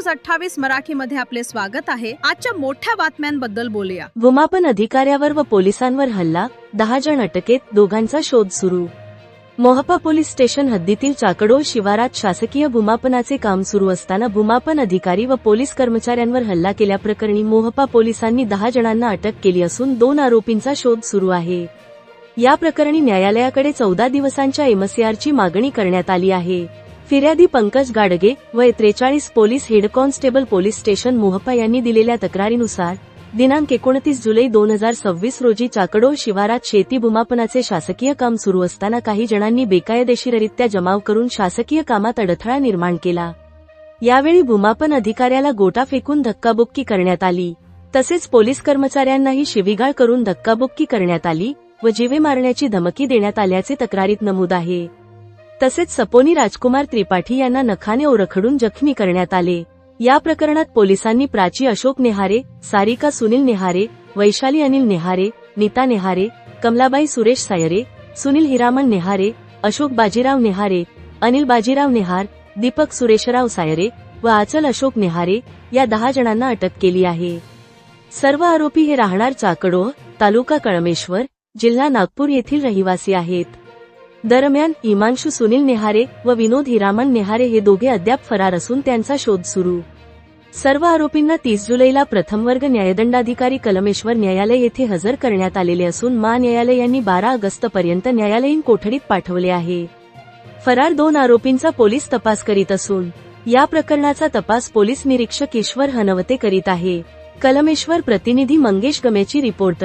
28 मराठीमध्ये आपले स्वागत आहे। आजच्या मोठ्या बातम्यांबद्दल बोलूया। भूमापन अधिकाऱ्यावर व पोलिसांवर हल्ला, 10 जण अटकेत, दोघांचा शोध सुरू। मोहपा पोलीस स्टेशन हद्दीतील चाकडोळ शिवारात शासकीय भूमापनाचे काम सुरू असताना भूमापन अधिकारी व पोलीस कर्मचाऱ्यांवर हल्ला केल्याप्रकरणी मोहपा पोलिसांनी 10 जणांना अटक केली असून 2 आरोपींचा शोध सुरू आहे। या प्रकरणी न्यायालयाकडे 14 दिवसांच्या एमसीआरची मागणी करण्यात आली आहे। फिर्यादी पंकज गाडगे वय 43 police head constable police station Mohpa यांनी दिलेल्या तक्रारीनुसार दिनांक 29 जुलै 2026 रोजी चाकडोळ शिवारात शेती भूमापनाचे शासकीय काम सुरू असताना काही जणांनी बेकायदेशीररित्या जमाव करून शासकीय कामात अडथळा निर्माण केला। यावेळी भूमापन अधिकाऱ्याला गोटा फेकून धक्काबुक्की करण्यात आली, तसेच पोलीस कर्मचाऱ्यांनाही शिवीगाळ करून धक्काबुक्की करण्यात आली व जीवे मारण्याची धमकी देण्यात आल्याचे तक्रारीत नमूद आहे। तसेच सपोनी राजकुमार त्रिपाठी यांना नखाने ओरखडून जखमी करण्यात आले। या प्रकरणात पोलिसांनी प्राची अशोक नेहारे, सारिका सुनील नेहारे, वैशाली अनिल नेहारे, नीता नेहारे, कमलाबाई सुरेश सायरे, सुनील हिरामण नेहारे, अशोक बाजीराव नेहारे, अनिल बाजीराव नेहार, दीपक सुरेशराव सायरे व आचल अशोक नेहारे या 10 जणांना अटक केली आहे। सर्व आरोपी हे राहणार चाकडोळ, तालुका कळमेश्वर, जिल्हा नागपूर येथील रहिवासी आहेत। दरम्यान इमांशु सुनील नेहारे व विनोद हिरामण नेहारे हे दोघे अद्याप फरार असून त्यांचा शोध सुरू। सर्व आरोपींना 30 जुलैला प्रथम वर्ग न्यायदंडाधिकारी कलमेश्वर न्यायालय येथे हजर करण्यात आलेले असून न्यायालय यांनी 12 ऑगस्टपर्यंत न्यायालयीन कोठडीत पाठवले आहे। फरार 2 आरोपींचा पोलीस तपास करीत असून या प्रकरणाचा तपास पोलीस निरीक्षक ईश्वर हनवते करीत आहे। कलमेश्वर प्रतिनिधी मंगेश गमेची रिपोर्ट।